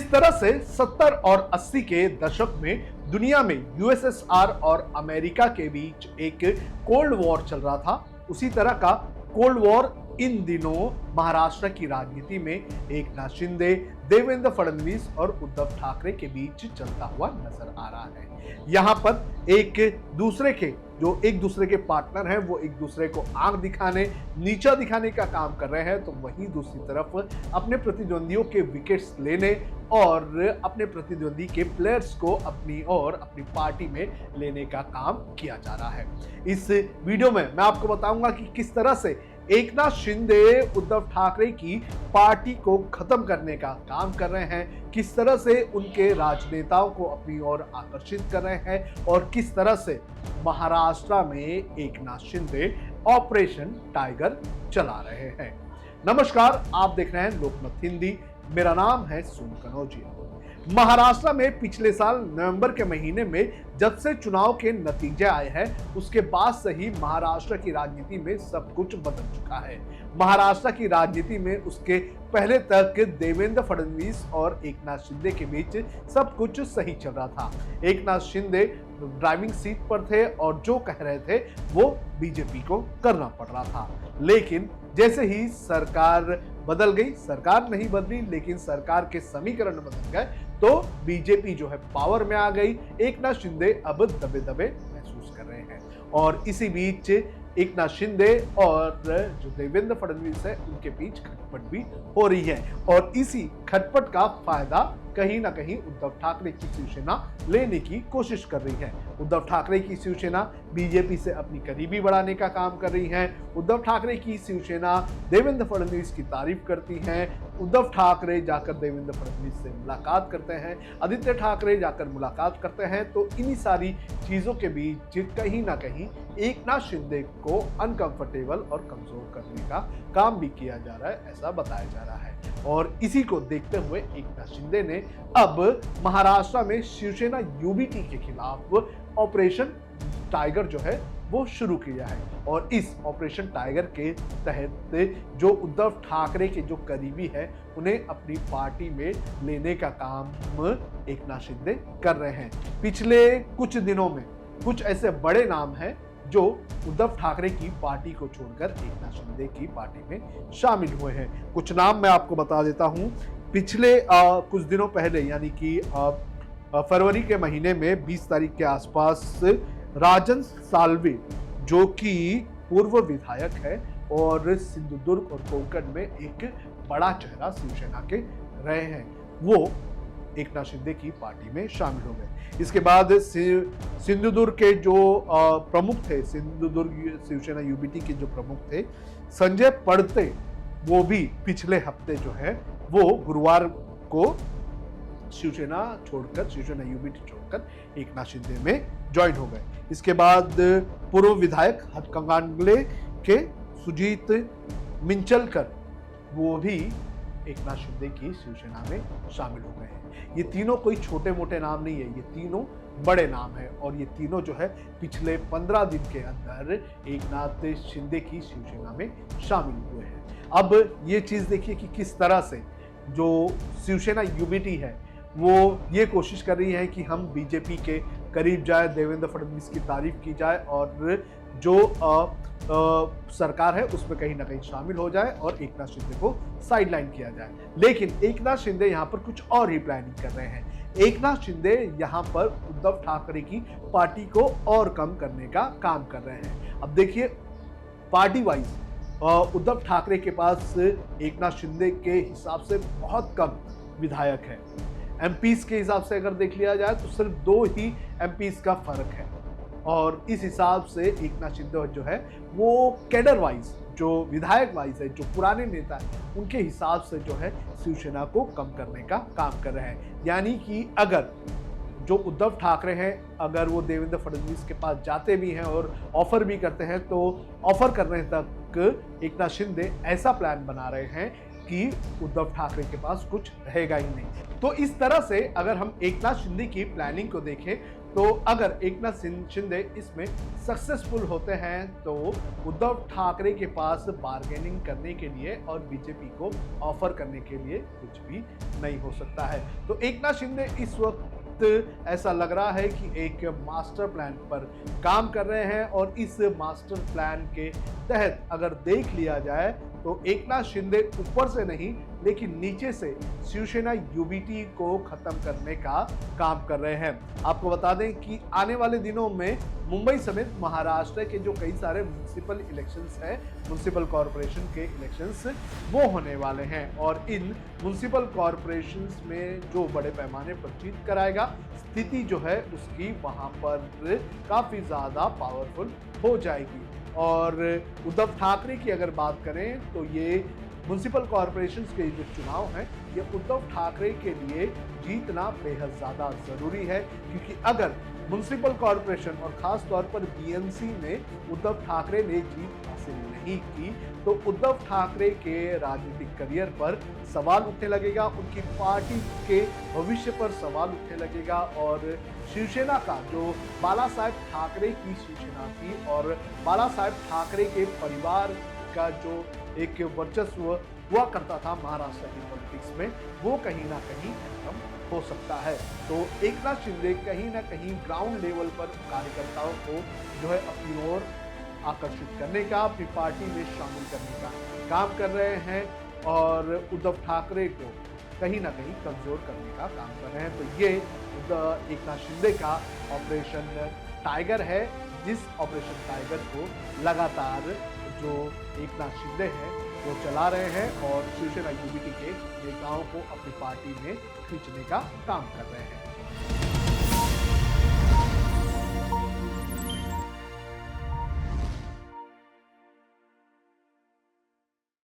जिस तरह से 70 और 80 के दशक में दुनिया में यूएसएसआर और अमेरिका के बीच एक कोल्ड वॉर चल रहा था, उसी तरह का कोल्ड वॉर इन दिनों महाराष्ट्र की राजनीति में एकनाथ शिंदे, देवेंद्र फडणवीस और उद्धव ठाकरे के बीच चलता हुआ नजर आ रहा है। यहाँ पर एक दूसरे के पार्टनर हैं, वो एक दूसरे को आंख दिखाने, नीचा दिखाने का काम कर रहे हैं, तो वहीं दूसरी तरफ अपने प्रतिद्वंदियों के विकेट्स लेने और अपने प्रतिद्वंदी के प्लेयर्स को अपनी और अपनी पार्टी में लेने का काम किया जा रहा है। इस वीडियो में मैं आपको बताऊंगा कि किस तरह से एकनाथ शिंदे उद्धव ठाकरे की पार्टी को खत्म करने का काम कर रहे हैं, किस तरह से उनके राजनेताओं को अपनी ओर आकर्षित कर रहे हैं और किस तरह से महाराष्ट्र में एकनाथ शिंदे ऑपरेशन टाइगर चला रहे हैं। नमस्कार, आप देख रहे हैं लोकमत हिंदी। मेरा नाम है सुन कनौजिया। महाराष्ट्र में पिछले साल नवंबर के महीने में जब से चुनाव के नतीजे आए हैं, उसके बाद से ही महाराष्ट्र की राजनीति में सब कुछ बदल चुका है। महाराष्ट्र की राजनीति में उसके पहले तक देवेंद्र फडणवीस और एकनाथ शिंदे के बीच सब कुछ सही चल रहा था। एकनाथ शिंदे ड्राइविंग सीट पर थे और जो कह रहे थे वो बीजेपी को करना पड़ रहा था। लेकिन जैसे ही सरकार बदल गई, सरकार नहीं बदली लेकिन सरकार के समीकरण बदल गए, तो बीजेपी जो है पावर में आ गई। एकनाथ शिंदे अब दबे दबे महसूस कर रहे हैं और इसी बीच एकनाथ शिंदे और जो देवेंद्र फडणवीस है उनके बीच खटपट भी हो रही है और इसी खटपट का फायदा कहीं ना कहीं उद्धव ठाकरे की शिवसेना लेने की कोशिश कर रही है। उद्धव ठाकरे की शिवसेना बीजेपी से अपनी करीबी बढ़ाने का काम कर रही है। उद्धव ठाकरे की शिवसेना देवेंद्र फडणवीस की तारीफ करती है। उद्धव ठाकरे जाकर देवेंद्र फडणवीस से मुलाकात करते हैं, आदित्य ठाकरे जाकर मुलाकात करते हैं। तो इन्हीं सारी चीजों के बीच कहीं ना कहीं एकनाथ शिंदे को अनकंफर्टेबल और कमजोर करने का काम भी किया जा रहा है, ऐसा बताया जा रहा है। और इसी को देखते हुए एकनाथ शिंदे ने अब महाराष्ट्र में शिवसेना यूबीटी के खिलाफ ऑपरेशन टाइगर जो है वो शुरू किया है और इस ऑपरेशन टाइगर के तहत जो उद्धव ठाकरे के जो करीबी है उन्हें अपनी पार्टी में लेने का काम एकनाथ शिंदे कर रहे हैं। पिछले कुछ दिनों में कुछ ऐसे बड़े नाम हैं जो उद्धव ठाकरे की पार्टी को छोड़कर एकनाथ शिंदे की पार्टी में शामिल हुए हैं। कुछ नाम मैं आपको बता देता हूं। पिछले कुछ दिनों पहले यानी कि फरवरी के महीने में 20 तारीख के आसपास राजन साल्वे जो कि पूर्व विधायक है और सिंधुदुर्ग और कोंकण में एक बड़ा चेहरा शिवसेना के रहे हैं, वो एकनाथ शिंदे की पार्टी में शामिल हो गए। इसके बाद सिंधुदुर्ग के जो प्रमुख थे, सिंधुदुर्ग शिवसेना यूबीटी के जो प्रमुख थे संजय पड़ते, वो भी पिछले हफ्ते जो है वो गुरुवार को शिवसेना यूबीटी छोड़कर एकनाथ शिंदे में ज्वाइन हो गए। इसके बाद पूर्व विधायक हटकंगांगले के सुजीत मिंचलकर वो भी एकनाथ शिंदे की शिवसेना में शामिल हो गए हैं। ये तीनों कोई छोटे मोटे नाम नहीं है, ये तीनों बड़े नाम है और ये तीनों जो है पिछले 15 दिन के अंदर एकनाथ शिंदे की शिवसेना में शामिल हुए हैं। अब ये चीज देखिए कि किस तरह से जो शिवसेना यूबीटी है वो ये कोशिश कर रही है कि हम बीजेपी के करीब जाए, देवेंद्र फडणवीस की तारीफ की जाए और जो सरकार है उसमें कहीं ना कहीं शामिल हो जाए और एकनाथ शिंदे को साइडलाइन किया जाए। लेकिन एकनाथ शिंदे यहाँ पर कुछ और ही प्लानिंग कर रहे हैं। एकनाथ शिंदे यहाँ पर उद्धव ठाकरे की पार्टी को और कम करने का काम कर रहे हैं। अब देखिए, पार्टी वाइज उद्धव ठाकरे के पास एकनाथ शिंदे के हिसाब से बहुत कम विधायक है। एमपीज के हिसाब से अगर देख लिया जाए तो सिर्फ 2 ही एमपीज का फर्क है और इस हिसाब से एकनाथ शिंदे जो है वो कैडर वाइज, जो विधायक वाइज है, जो पुराने नेता है, उनके हिसाब से जो है शिवसेना को कम करने का काम कर रहे हैं। यानी कि अगर जो उद्धव ठाकरे हैं, अगर वो देवेंद्र फडणवीस के पास जाते भी हैं और ऑफर भी करते हैं, तो ऑफर करने तक एकनाथ शिंदे ऐसा प्लान बना रहे हैं कि उद्धव ठाकरे के पास कुछ रहेगा ही नहीं। तो इस तरह से अगर हम एकनाथ शिंदे की प्लानिंग को देखें तो अगर एकनाथ शिंदे इसमें सक्सेसफुल होते हैं तो उद्धव ठाकरे के पास बार्गेनिंग करने के लिए और बीजेपी को ऑफर करने के लिए कुछ भी नहीं हो सकता है। तो एकनाथ शिंदे इस वक्त ऐसा लग रहा है कि एक मास्टर प्लान पर काम कर रहे हैं और इस मास्टर प्लान के तहत अगर देख लिया जाए तो एकनाथ शिंदे ऊपर से नहीं लेकिन नीचे से शिवसेना यूबीटी को खत्म करने का काम कर रहे हैं। आपको बता दें कि आने वाले दिनों में मुंबई समेत महाराष्ट्र के जो कई सारे म्युनिसिपल इलेक्शंस हैं, म्युनिसिपल कॉरपोरेशन के इलेक्शंस वो होने वाले हैं और इन म्युनिसिपल कॉरपोरेशंस में जो बड़े पैमाने पर जीत कराएगा, स्थिति जो है उसकी वहां पर काफी ज्यादा पावरफुल हो जाएगी। और उद्धव ठाकरे की अगर बात करें तो ये म्युनिसिपल कॉरपोरेशन के जो चुनाव हैं ये उद्धव ठाकरे के लिए जीतना बेहद ज़्यादा ज़रूरी है, क्योंकि अगर म्युनिसिपल कॉरपोरेशन और ख़ास तौर पर बीएमसी में उद्धव ठाकरे ने जीत हासिल नहीं की तो उद्धव ठाकरे के राजनीतिक करियर पर सवाल उठने लगेगा, उनकी पार्टी के भविष्य पर सवाल उठने लगेगा और शिवसेना का जो बाला साहेब ठाकरे की शिवसेना थी और बाला साहेब ठाकरे के परिवार का जो एक वर्चस्व हुआ करता था महाराष्ट्र की पॉलिटिक्स में, वो कहीं ना कहीं खत्म हो सकता है। तो एकनाथ शिंदे कहीं ना कहीं ग्राउंड लेवल पर कार्यकर्ताओं को जो है अपनी ओर आकर्षित करने का, अपनी पार्टी में शामिल करने का काम कर रहे हैं और उद्धव ठाकरे को कहीं ना कहीं कमजोर करने का काम कर रहे हैं। तो ये एकनाथ शिंदे का ऑपरेशन टाइगर है, जिस ऑपरेशन टाइगर को लगातार जो एकनाथ शिंदे हैं वो चला रहे हैं और शिवसेना यूबीटी के नेताओं को अपनी पार्टी में खींचने का काम कर रहे हैं।